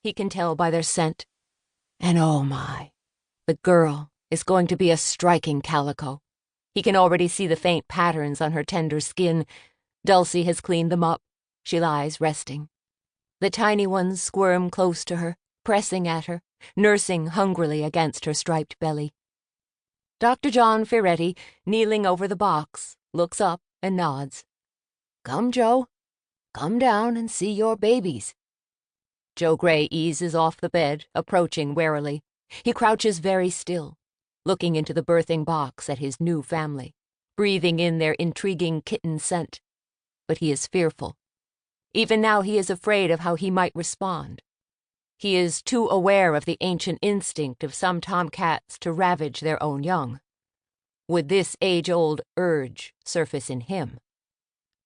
he can tell by their scent. And oh my, the girl is going to be a striking calico. He can already see the faint patterns on her tender skin. Dulcie has cleaned them up. She lies resting. The tiny ones squirm close to her, pressing at her, nursing hungrily against her striped belly. Dr. John Ferretti, kneeling over the box, looks up and nods. "Come, Joe. Come down and see your babies." Joe Gray eases off the bed, approaching warily. He crouches very still, looking into the birthing box at his new family, breathing in their intriguing kitten scent. But he is fearful. Even now he is afraid of how he might respond. He is too aware of the ancient instinct of some tomcats to ravage their own young. Would this age-old urge surface in him?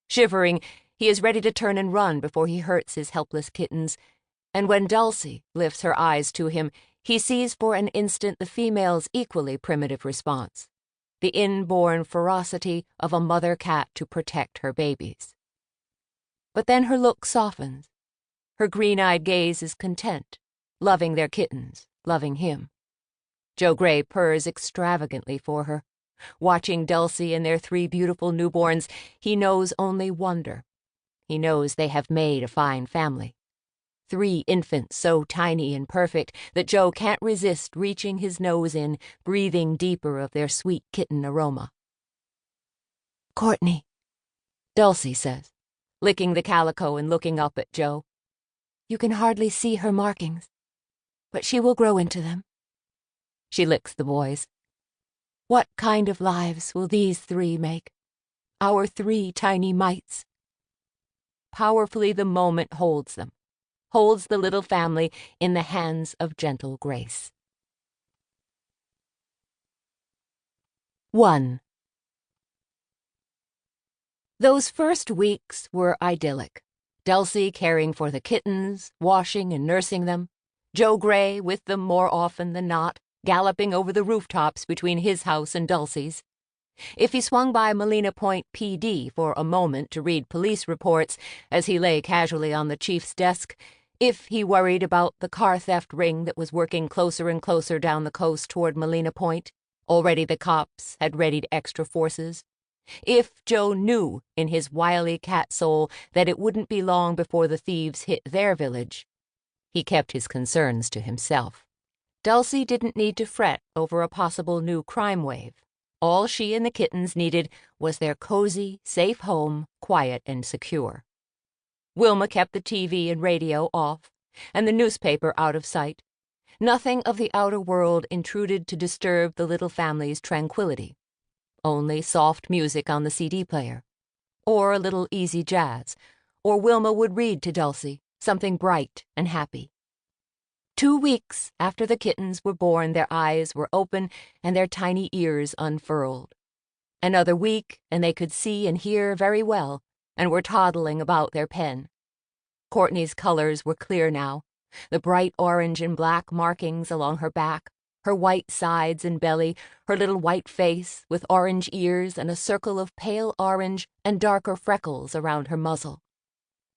Shivering, he is ready to turn and run before he hurts his helpless kittens, and when Dulcie lifts her eyes to him, he sees for an instant the female's equally primitive response, the inborn ferocity of a mother cat to protect her babies. But then her look softens. Her green-eyed gaze is content, loving their kittens, loving him. Joe Gray purrs extravagantly for her. Watching Dulcie and their 3 beautiful newborns, he knows only wonder. He knows they have made a fine family. 3 infants so tiny and perfect that Joe can't resist reaching his nose in, breathing deeper of their sweet kitten aroma. "Courtney," Dulcie says, licking the calico and looking up at Joe. "You can hardly see her markings, but she will grow into them." She licks the boys. "What kind of lives will these 3 make? Our 3 tiny mites." Powerfully the moment holds them, holds the little family in the hands of gentle grace. 1. Those first weeks were idyllic. Dulcie caring for the kittens, washing and nursing them. Joe Gray with them more often than not, galloping over the rooftops between his house and Dulcie's. If he swung by Melina Point PD for a moment to read police reports as he lay casually on the chief's desk, if he worried about the car theft ring that was working closer and closer down the coast toward Melina Point, already the cops had readied extra forces, if Joe knew in his wily cat soul that it wouldn't be long before the thieves hit their village, he kept his concerns to himself. Dulcie didn't need to fret over a possible new crime wave. All she and the kittens needed was their cozy, safe home, quiet and secure. Wilma kept the TV and radio off, and the newspaper out of sight. Nothing of the outer world intruded to disturb the little family's tranquility. Only soft music on the CD player, or a little easy jazz, or Wilma would read to Dulcie, something bright and happy. 2 weeks after the kittens were born, their eyes were open and their tiny ears unfurled. Another week, and they could see and hear very well, and were toddling about their pen. Courtney's colors were clear now, the bright orange and black markings along her back, her white sides and belly, her little white face with orange ears and a circle of pale orange and darker freckles around her muzzle.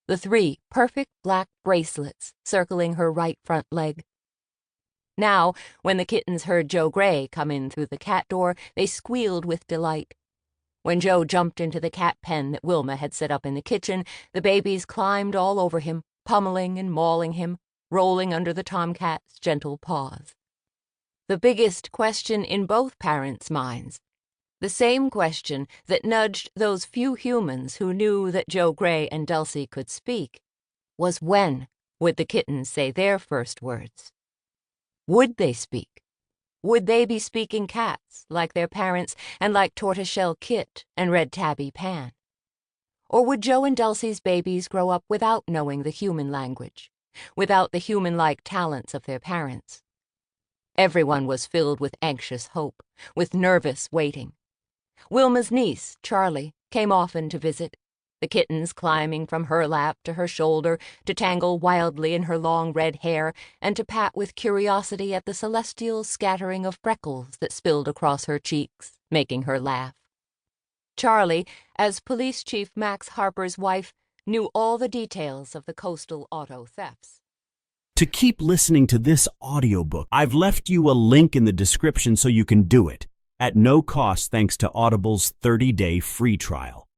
The 3 perfect black bracelets circling her right front leg. Now, when the kittens heard Joe Gray come in through the cat door, they squealed with delight. When Joe jumped into the cat pen that Wilma had set up in the kitchen, the babies climbed all over him, pummeling and mauling him, rolling under the tomcat's gentle paws. The biggest question in both parents' minds, the same question that nudged those few humans who knew that Joe Gray and Dulcie could speak, was when would the kittens say their first words? Would they speak? Would they be speaking cats like their parents and like Tortoiseshell Kit and Red Tabby Pan? Or would Joe and Dulcie's babies grow up without knowing the human language, without the human-like talents of their parents? Everyone was filled with anxious hope, with nervous waiting. Wilma's niece, Charlie, came often to visit, the kittens climbing from her lap to her shoulder to tangle wildly in her long red hair and to pat with curiosity at the celestial scattering of freckles that spilled across her cheeks, making her laugh. Charlie, as Police Chief Max Harper's wife, knew all the details of the coastal auto thefts. To keep listening to this audiobook, I've left you a link in the description so you can do it, at no cost thanks to Audible's 30-day free trial.